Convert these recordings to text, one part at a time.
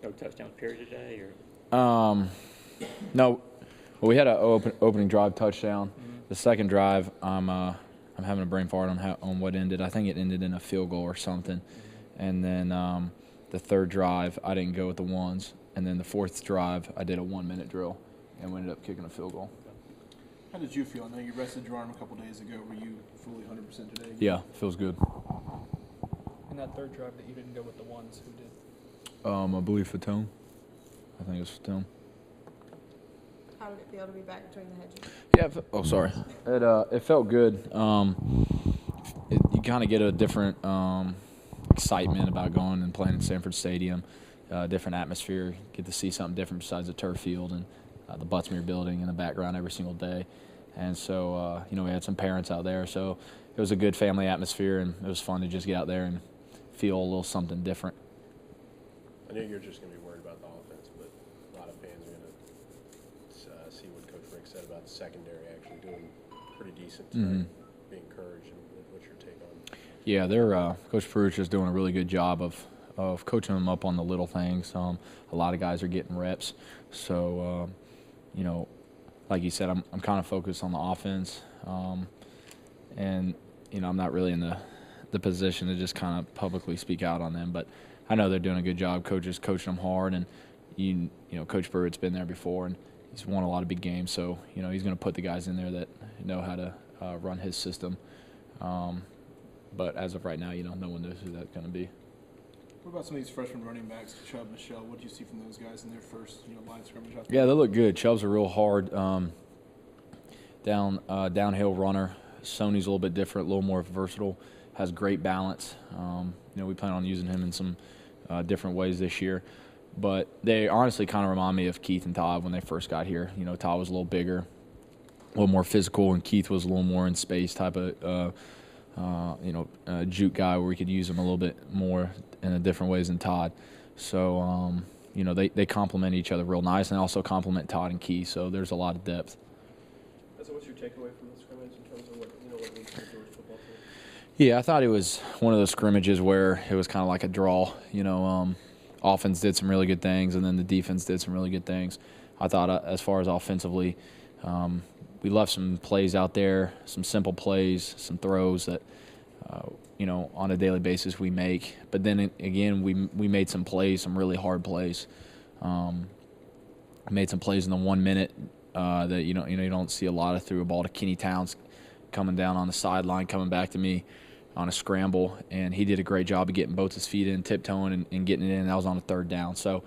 No touchdown period today, or No. Well, we had an opening drive touchdown. Mm-hmm. The second drive, I'm having a brain fart on what ended. I think it ended in a field goal or something. Mm-hmm. And then the third drive, I didn't go with the ones. And then the fourth drive, I did a 1-minute drill, and we ended up kicking a field goal. How did you feel? I know you rested your arm a couple days ago. Were you fully 100% today? Yeah, feels good. In that third drive that you didn't go with the ones, who did? I believe Fatone. I think it was Fatone. How did it feel to be back between the hedges? Yeah. Sorry. It felt good. You kind of get a different excitement about going and playing in Sanford Stadium. Different atmosphere. Get to see something different besides the turf field and the Buttsmere building in the background every single day. And so, we had some parents out there. So it was a good family atmosphere, and it was fun to just get out there and feel a little something different. I know you're just going to be worried about the offense, but a lot of fans are going to see what Coach Rick said about the secondary actually doing pretty decent tonight, be encouraged. And what's your take on? Yeah, Coach Peruch is doing a really good job of coaching them up on the little things. A lot of guys are getting reps, so like you said, I'm kind of focused on the offense, and I'm not really in the position to just kind of publicly speak out on them, but I know they're doing a good job. Coaches coaching them hard, and Coach Burrett's been there before, and he's won a lot of big games. So he's going to put the guys in there that know how to run his system. But as of right now, no one knows who that's going to be. What about some of these freshman running backs, Chubb, Michelle? What do you see from those guys in their first line scrimmage out there? Yeah, they look good. Chubb's a real hard downhill runner. Sony's a little bit different, a little more versatile. Has great balance. We plan on using him in some different ways this year. But they honestly kind of remind me of Keith and Todd when they first got here. Todd was a little bigger, a little more physical, and Keith was a little more in space type of, juke guy where we could use him a little bit more in a different ways than Todd. So, they complement each other real nice, and also complement Todd and Keith. So there's a lot of depth. So what's your takeaway from the scrimmage in terms of what means for the Georgia football team? Yeah, I thought it was one of those scrimmages where it was kind of like a draw. Offense did some really good things, and then the defense did some really good things. I thought as far as offensively, we left some plays out there, some simple plays, some throws that, on a daily basis we make. But then again, we made some plays, some really hard plays. Made some plays in the 1 minute that you don't see a lot of, through a ball to Kenny Towns coming down on the sideline, coming back to me on a scramble, and he did a great job of getting both his feet in, tiptoeing, and getting it in. That was on a third down. So,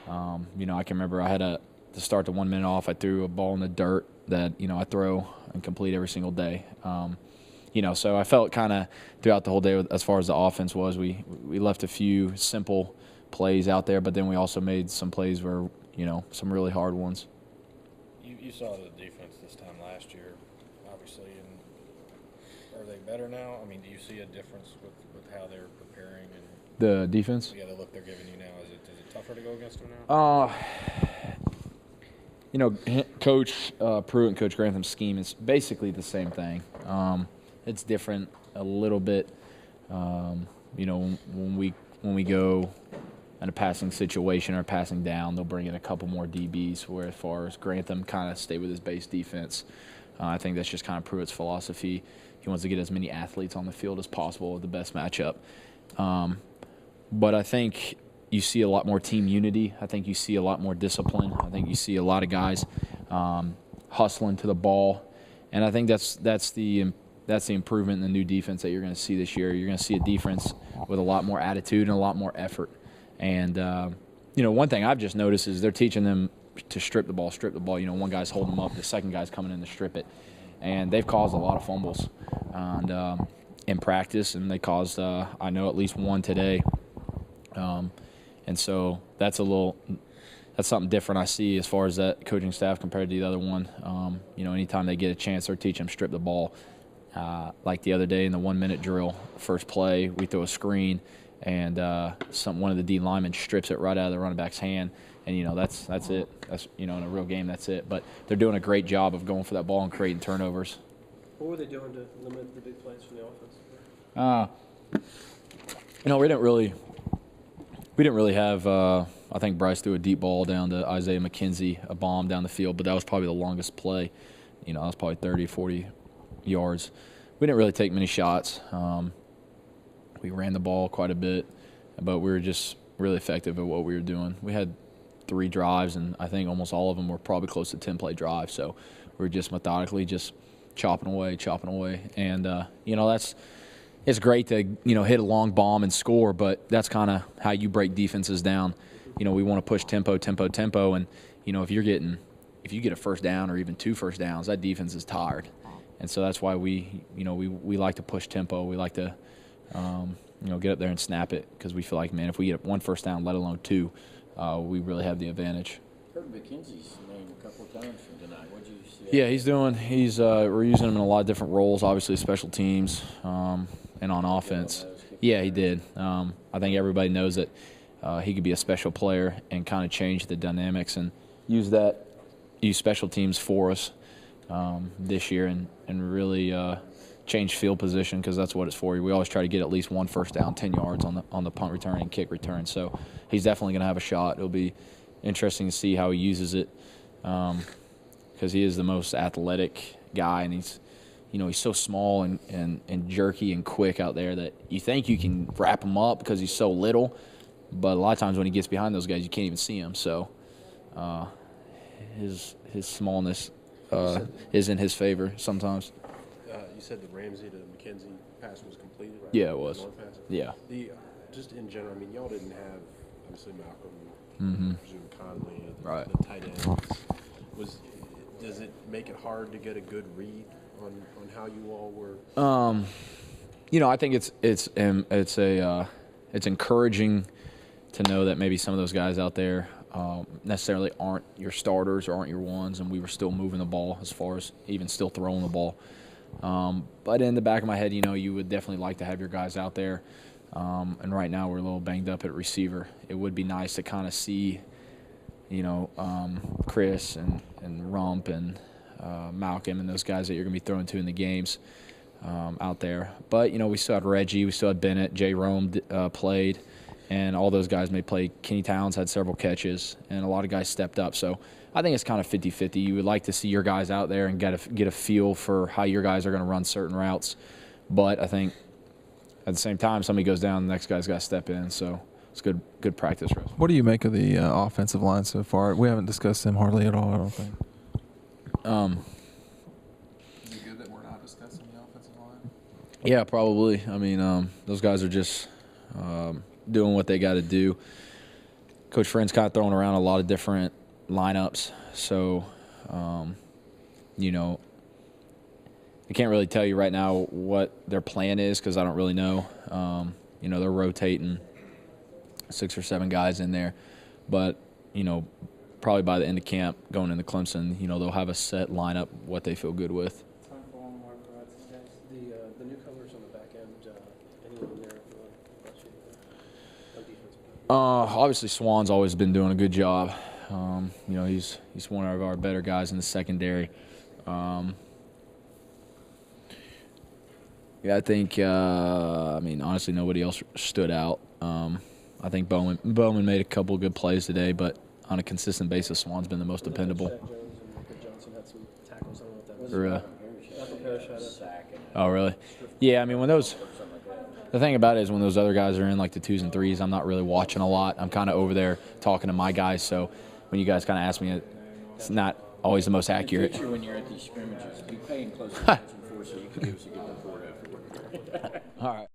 I can remember I had to start the 1 minute off. I threw a ball in the dirt that, I throw and complete every single day. So I felt kind of throughout the whole day, as far as the offense was, we left a few simple plays out there, but then we also made some plays where, some really hard ones. You saw the defense this time last year, obviously, and are they better now? I mean, do you see a difference with how they're preparing? And The defense? Yeah, the look they're giving you now, is it tougher to go against them now? Coach Pruitt and Coach Grantham's scheme is basically the same thing. It's different a little bit. When we go in a passing situation or passing down, they'll bring in a couple more DBs, where as far as Grantham kind of stay with his base defense. I think that's just kind of Pruitt's philosophy. He wants to get as many athletes on the field as possible with the best matchup. But I think you see a lot more team unity. I think you see a lot more discipline. I think you see a lot of guys hustling to the ball, and I think that's the improvement in the new defense that you're going to see this year. You're going to see a defense with a lot more attitude and a lot more effort. And one thing I've just noticed is they're teaching them to strip the ball. One guy's holding them up, the second guy's coming in to strip it, and they've caused a lot of fumbles and in practice, and they caused I know at least one today. And so that's something different I see as far as that coaching staff compared to the other one. Anytime they get a chance, they're teaching them strip the ball. Like the other day in the 1 minute drill, first play, we throw a screen, and one of the D linemen strips it right out of the running back's hand, and that's it. That's in a real game, that's it. But they're doing a great job of going for that ball and creating turnovers. What were they doing to limit the big plays from the offense? We We didn't really have I think Bryce threw a deep ball down to Isaiah McKenzie, a bomb down the field, but that was probably the longest play. That was probably 30, 40 yards. We didn't really take many shots. We ran the ball quite a bit, but we were just really effective at what we were doing. We had 3 drives, and I think almost all of them were probably close to 10-play drives. So we were just methodically just chopping away. And, it's great to, hit a long bomb and score, but that's kind of how you break defenses down. We want to push tempo. And, if you get a first down or even 2 first downs, that defense is tired. And so that's why we like to push tempo. We like to, get up there and snap it because we feel like, man, if we get 1 first down, let alone 2, we really have the advantage. Heard McKenzie's name a couple of times from tonight. What did you see? Yeah, we're using him in a lot of different roles, obviously special teams and on offense. Yeah, he did. I think everybody knows that he could be a special player and kind of change the dynamics and use special teams for us this year and really change field position because that's what it's for. We always try to get at least 1 first down, 10 yards on the punt return and kick return. So he's definitely going to have a shot. It'll be interesting to see how he uses it because he is the most athletic guy, and he's so small and jerky and quick out there that you think you can wrap him up because he's so little, but a lot of times when he gets behind those guys, you can't even see him. So his smallness is in his favor sometimes. You said the Ramsey to McKenzie pass was completed, right? Yeah, it was. Long pass? Yeah. Just in general, y'all didn't have, obviously, Malcolm, Mm-hmm. I presume Conley, Right. the tight ends. Does it make it hard to get a good read on how you all were? I think it's encouraging to know that maybe some of those guys out there necessarily aren't your starters or aren't your ones, and we were still moving the ball as far as even still throwing the ball. But in the back of my head, you would definitely like to have your guys out there. And right now we're a little banged up at receiver. It would be nice to kind of see, Chris and Rump and Malcolm and those guys that you're going to be throwing to in the games out there. But, we still had Reggie, we still had Bennett, Jay Rome played, and all those guys may play. Kenny Towns had several catches, and a lot of guys stepped up. So I think it's kind of 50-50. You would like to see your guys out there and get a feel for how your guys are going to run certain routes. But I think at the same time, somebody goes down, the next guy's got to step in. So it's good practice for us. What do you make of the offensive line so far? We haven't discussed them hardly at all, I don't think. Is it good that we're not discussing the offensive line? Yeah, probably. Those guys are just doing what they got to do. Coach Friend's kind of throwing around a lot of different lineups. So, I can't really tell you right now what their plan is because I don't really know. They're rotating 6 or 7 guys in there. But, probably by the end of camp, going into Clemson, they'll have a set lineup, what they feel good with. Time for one more, guys. The newcomers on the back end, anyone there on defense? Obviously, Swan's always been doing a good job. He's one of our better guys in the secondary. Yeah, I think, honestly, nobody else stood out. I think Bowman made a couple of good plays today, but on a consistent basis, Swan's been the most dependable. Jones and Good Johnson had some tackles. I don't know what that was. Really? Michael Parrish had a Oh, really? Yeah, the thing about it is when those other guys are in like the 2s and 3s, I'm not really watching a lot. I'm kind of over there talking to my guys, so when you guys kind of ask me, it's not always the most accurate. When you're at these scrimmages, be paying close attention for so you can give us a good report afterward. All right.